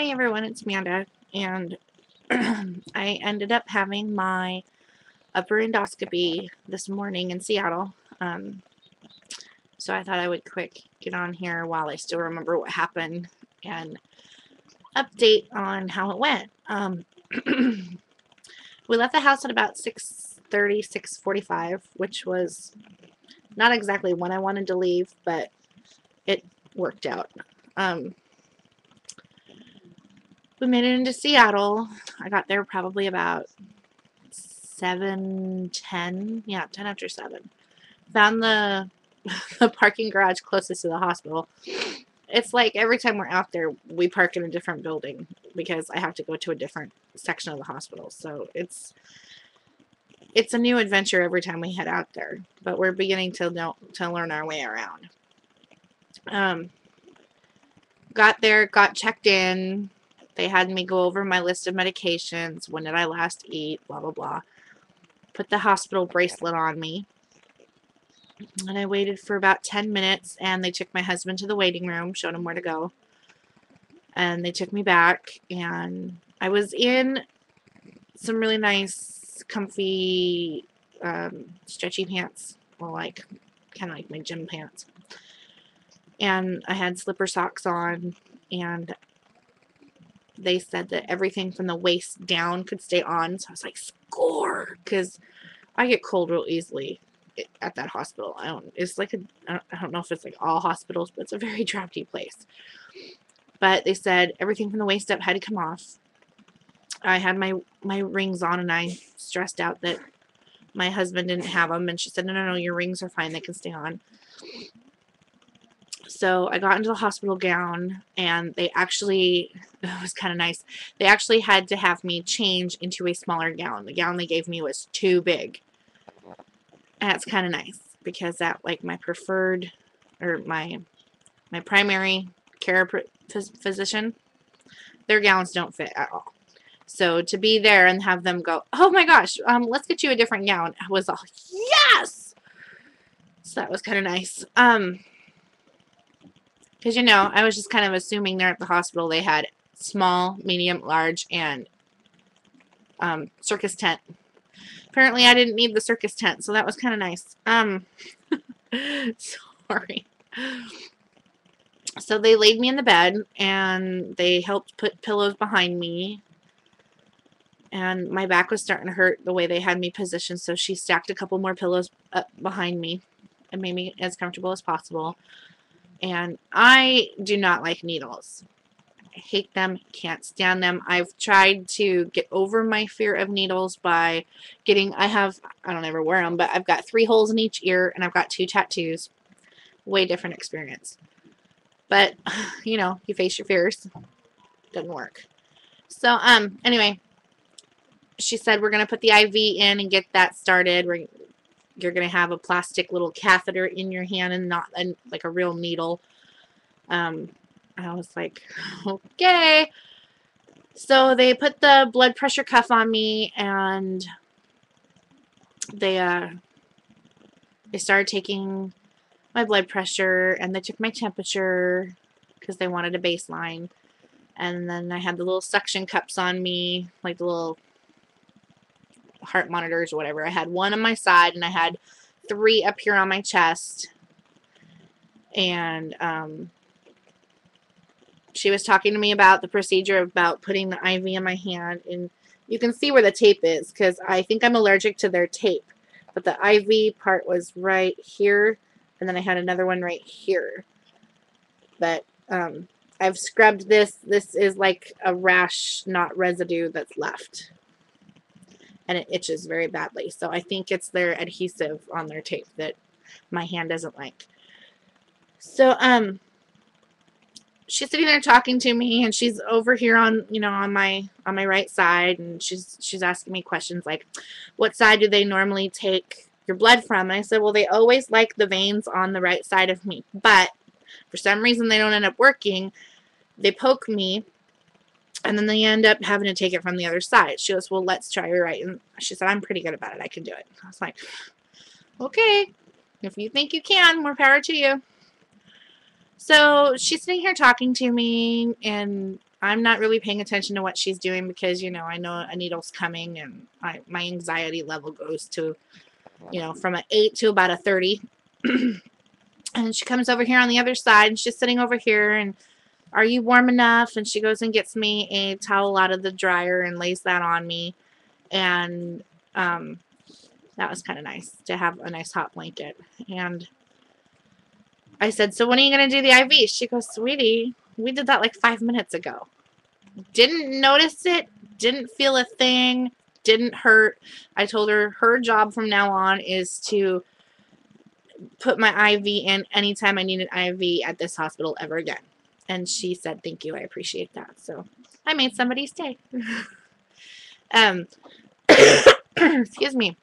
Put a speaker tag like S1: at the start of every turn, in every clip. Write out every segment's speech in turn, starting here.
S1: Hi everyone, it's Amanda, and I ended up having my upper endoscopy this morning in Seattle. So I thought I would quick get on here while I still remember what happened and update on how it went. We left the house at about 6:30, 6:45, which was not exactly when I wanted to leave, but it worked out. We made it into Seattle. I got there probably about 7:10. Yeah, 10 after 7. Found the the parking garage closest to the hospital. It's like every time we're out there, we park in a different building because I have to go to a different section of the hospital. So it's a new adventure every time we head out there. But we're beginning to learn our way around. Got there, got checked in. They had me go over my list of medications. When did I last eat? Blah, blah, blah. Put the hospital bracelet on me. And I waited for about 10 minutes, and they took my husband to the waiting room, showed him where to go. And they took me back, and I was in some really nice, comfy, stretchy pants. Well, like, kind of like my gym pants. And I had slipper socks on, and they said that everything from the waist down could stay on. So I was like, score! Because I get cold real easily at that hospital. I don't know if it's like all hospitals, but it's a very drafty place. But they said everything from the waist up had to come off. I had my rings on, and I stressed out that my husband didn't have them, and she said, no, your rings are fine, they can stay on. So I got into the hospital gown, and it was kind of nice. They actually had to have me change into a smaller gown. The gown they gave me was too big. And that's kind of nice because that, like, my preferred, or my primary care physician, their gowns don't fit at all. So to be there and have them go, oh my gosh, let's get you a different gown, I was all, yes! So that was kind of nice. Because, I was just kind of assuming there at the hospital they had small, medium, large, and circus tent. Apparently I didn't need the circus tent, so that was kind of nice. Sorry. So they laid me in the bed, and they helped put pillows behind me. And my back was starting to hurt the way they had me positioned, so she stacked a couple more pillows up behind me and made me as comfortable as possible. And I do not like needles. I hate them, can't stand them. I've tried to get over my fear of needles by I don't ever wear them, but I've got 3 holes in each ear, and I've got 2 tattoos. Way different experience. But, you face your fears. Doesn't work. So, anyway, she said we're going to put the IV in and get that started. You're going to have a plastic little catheter in your hand and not like a real needle. I was like, okay. So they put the blood pressure cuff on me, and they started taking my blood pressure, and they took my temperature because they wanted a baseline. And then I had the little suction cups on me, like the little heart monitors or whatever. I had 1 on my side, and I had 3 up here on my chest. And she was talking to me about the procedure, about putting the IV in my hand, and you can see where the tape is because I think I'm allergic to their tape. But the IV part was right here, and then I had another one right here. But I've scrubbed this. This is like a rash, not residue, that's left. And it itches very badly. So I think it's their adhesive on their tape that my hand doesn't like. So, she's sitting there talking to me, and she's over here on my right side, and she's asking me questions like, what side do they normally take your blood from? And I said, well, they always like the veins on the right side of me, but for some reason they don't end up working. They poke me, and then they end up having to take it from the other side. She goes, well, let's try your right. And she said, I'm pretty good about it. I can do it. I was like, okay, if you think you can, more power to you. So she's sitting here talking to me, and I'm not really paying attention to what she's doing because, you know, I know a needle's coming, and my anxiety level goes to, you know, from an 8 to about a 30. And she comes over here on the other side, and she's sitting over here, and are you warm enough? And she goes and gets me a towel out of the dryer and lays that on me. And that was kind of nice to have a nice hot blanket. And I said, so when are you going to do the IV? She goes, sweetie, we did that like 5 minutes ago. Didn't notice it, didn't feel a thing, didn't hurt. I told her her job from now on is to put my IV in anytime I need an IV at this hospital ever again. And she said, thank you, I appreciate that. So I made somebody's day. Excuse me.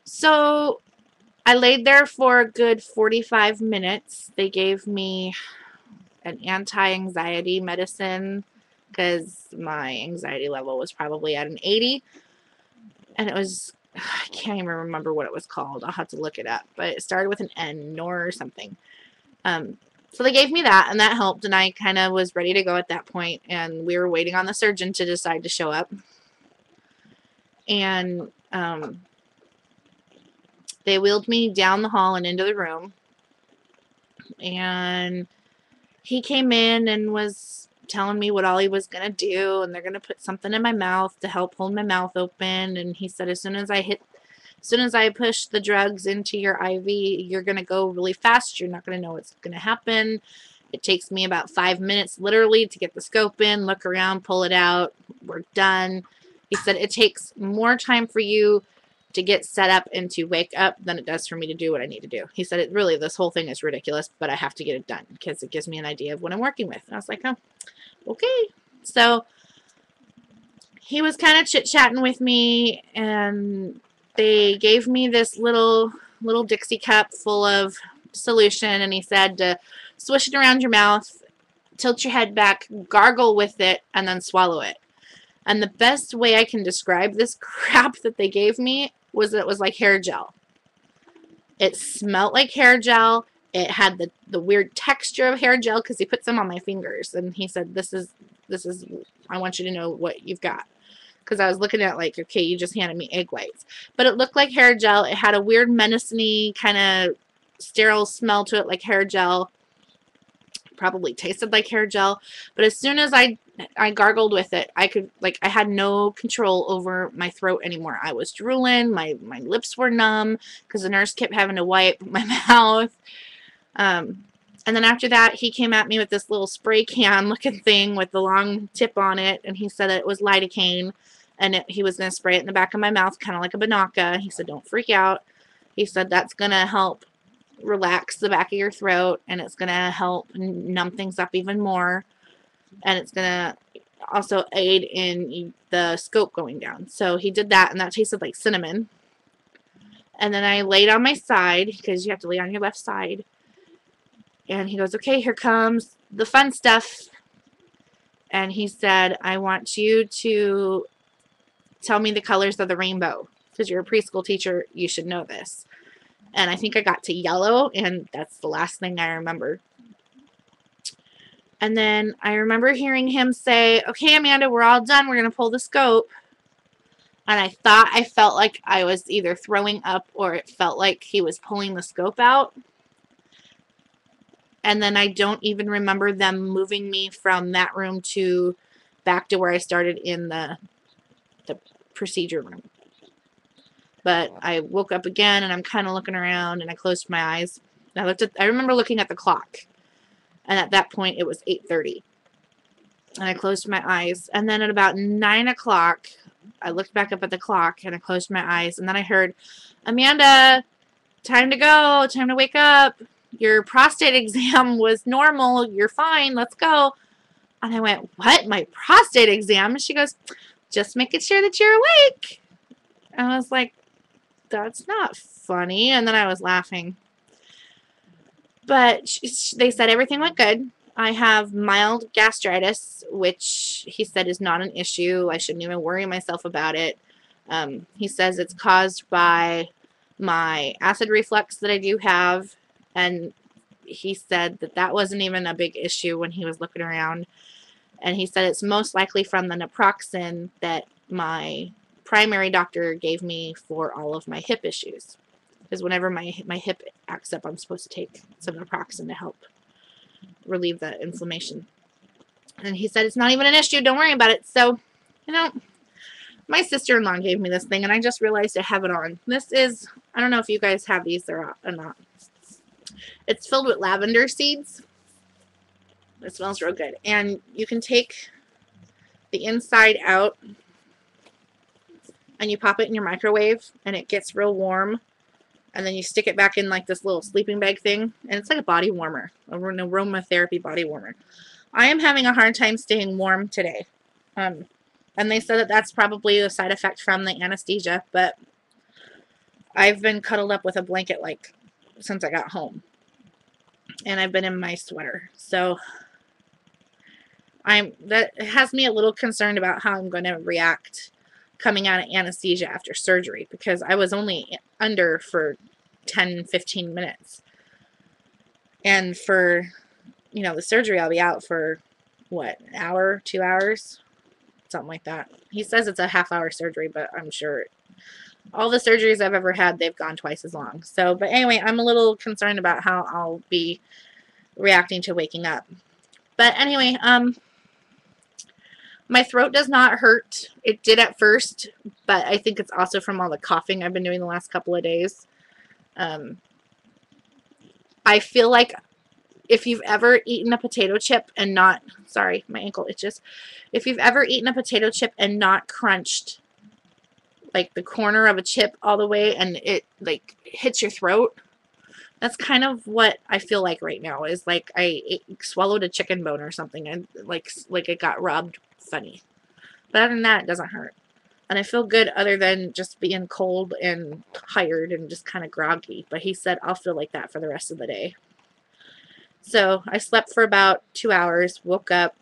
S1: So I laid there for a good 45 minutes. They gave me an anti-anxiety medicine because my anxiety level was probably at an 80. And it was, I can't even remember what it was called. I'll have to look it up. But it started with an N, or something. So they gave me that, and that helped, and I kind of was ready to go at that point, and we were waiting on the surgeon to decide to show up. And they wheeled me down the hall and into the room, and he came in and was telling me what all he was going to do, and they're going to put something in my mouth to help hold my mouth open. And he said, as soon as I push the drugs into your IV, you're going to go really fast. You're not going to know what's going to happen. It takes me about 5 minutes, literally, to get the scope in, look around, pull it out. We're done. He said it takes more time for you to get set up and to wake up than it does for me to do what I need to do. He said, it really, this whole thing is ridiculous, but I have to get it done because it gives me an idea of what I'm working with. And I was like, oh, okay. So he was kind of chit-chatting with me, and they gave me this little Dixie cup full of solution, and he said to swish it around your mouth, tilt your head back, gargle with it, and then swallow it. And the best way I can describe this crap that they gave me was that it was like hair gel. It smelled like hair gel. It had the weird texture of hair gel because he put some on my fingers, and he said, this is, I want you to know what you've got. Because I was looking at like, okay, you just handed me egg whites. But it looked like hair gel. It had a weird menacing kind of sterile smell to it, like hair gel. Probably tasted like hair gel. But as soon as I gargled with it, I had no control over my throat anymore. I was drooling. My lips were numb because the nurse kept having to wipe my mouth. And then after that, he came at me with this little spray can looking thing with the long tip on it, and he said it was lidocaine, and he was going to spray it in the back of my mouth, kind of like a banaka. He said, don't freak out. He said that's going to help relax the back of your throat, and it's going to help numb things up even more, and it's going to also aid in the scope going down. So he did that, and that tasted like cinnamon. And then I laid on my side, because you have to lay on your left side. And he goes, okay, here comes the fun stuff. And he said, I want you to tell me the colors of the rainbow. Because you're a preschool teacher, you should know this. And I think I got to yellow, and that's the last thing I remember. And then I remember hearing him say, okay, Amanda, we're all done. We're going to pull the scope. And I thought I felt like I was either throwing up or it felt like he was pulling the scope out. And then I don't even remember them moving me from that room to back to where I started in the procedure room. But I woke up again, and I'm kind of looking around, and I closed my eyes. And I remember looking at the clock. And at that point, it was 8:30. And I closed my eyes. And then at about 9 o'clock, I looked back up at the clock, and I closed my eyes. And then I heard, Amanda, time to go. Time to wake up. Your prostate exam was normal. You're fine. Let's go. And I went, what? My prostate exam? And she goes, just making sure that you're awake. And I was like, that's not funny. And then I was laughing. But they said everything went good. I have mild gastritis, which he said is not an issue. I shouldn't even worry myself about it. He says it's caused by my acid reflux that I do have. And he said that that wasn't even a big issue when he was looking around. And he said it's most likely from the naproxen that my primary doctor gave me for all of my hip issues. Because whenever my hip acts up, I'm supposed to take some naproxen to help relieve the inflammation. And he said it's not even an issue. Don't worry about it. So, you know, my sister-in-law gave me this thing, and I just realized I have it on. This is, I don't know if you guys have these or not. It's filled with lavender seeds. It smells real good. And you can take the inside out, and you pop it in your microwave, and it gets real warm. And then you stick it back in like this little sleeping bag thing, and it's like a body warmer, an aromatherapy body warmer. I am having a hard time staying warm today. And they said that that's probably a side effect from the anesthesia, but I've been cuddled up with a blanket like since I got home. And I've been in my sweater. So that has me a little concerned about how I'm going to react coming out of anesthesia after surgery, because I was only under for 10-15 minutes. And for, you know, the surgery, I'll be out for what, an hour, 2 hours? Something like that. He says it's a half-hour surgery, but I'm sure all the surgeries I've ever had, they've gone twice as long. So, but anyway, I'm a little concerned about how I'll be reacting to waking up. But anyway, my throat does not hurt. It did at first, but I think it's also from all the coughing I've been doing the last couple of days. I feel like if you've ever eaten a potato chip and not, sorry, my ankle itches. If you've ever eaten a potato chip and not crunched like the corner of a chip all the way and it like hits your throat, that's kind of what I feel like right now. Is like I swallowed a chicken bone or something, and like it got rubbed funny. But other than that, it doesn't hurt. And I feel good other than just being cold and tired and just kind of groggy. But he said I'll feel like that for the rest of the day. So I slept for about 2 hours, woke up,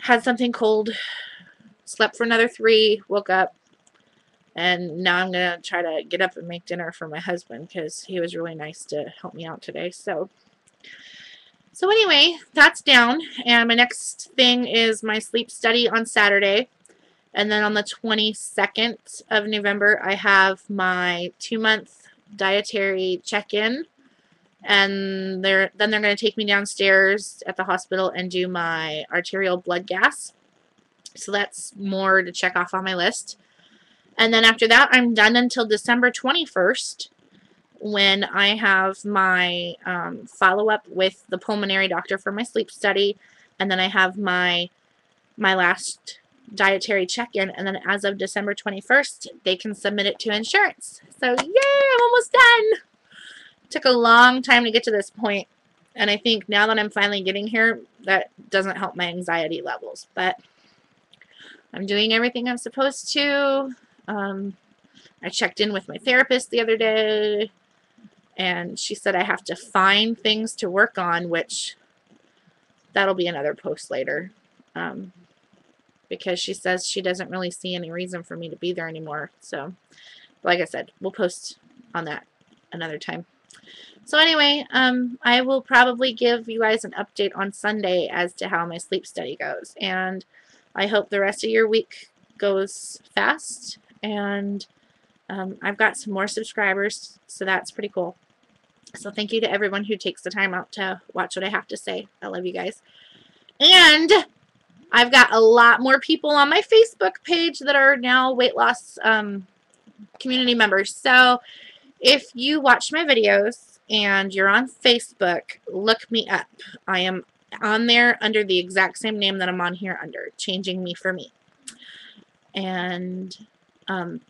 S1: had something cold, slept for another 3, woke up, and now I'm going to try to get up and make dinner for my husband because he was really nice to help me out today. So anyway, that's down. And my next thing is my sleep study on Saturday. And then on the 22nd of November, I have my 2-month dietary check-in. And then they're going to take me downstairs at the hospital and do my arterial blood gas. So that's more to check off on my list. And then after that, I'm done until December 21st, when I have my follow-up with the pulmonary doctor for my sleep study. And then I have my last dietary check-in. And then as of December 21st, they can submit it to insurance. So yay, I'm almost done. Took a long time to get to this point, and I think now that I'm finally getting here, that doesn't help my anxiety levels, but I'm doing everything I'm supposed to. I checked in with my therapist the other day, and she said I have to find things to work on, which that'll be another post later, because she says she doesn't really see any reason for me to be there anymore. So like I said, we'll post on that another time. So anyway, I will probably give you guys an update on Sunday as to how my sleep study goes. And I hope the rest of your week goes fast. And I've got some more subscribers, so that's pretty cool. So thank you to everyone who takes the time out to watch what I have to say. I love you guys. And I've got a lot more people on my Facebook page that are now weight loss community members. So if you watch my videos and you're on Facebook, look me up. I am on there under the exact same name that I'm on here under, Changing Me for Me. And a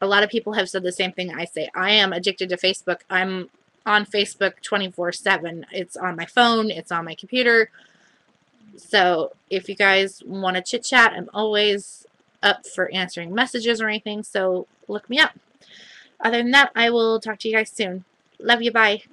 S1: lot of people have said the same thing I say. I am addicted to Facebook. I'm on Facebook 24/7. It's on my phone. It's on my computer. So if you guys want to chit chat, I'm always up for answering messages or anything. So look me up. Other than that, I will talk to you guys soon. Love you. Bye.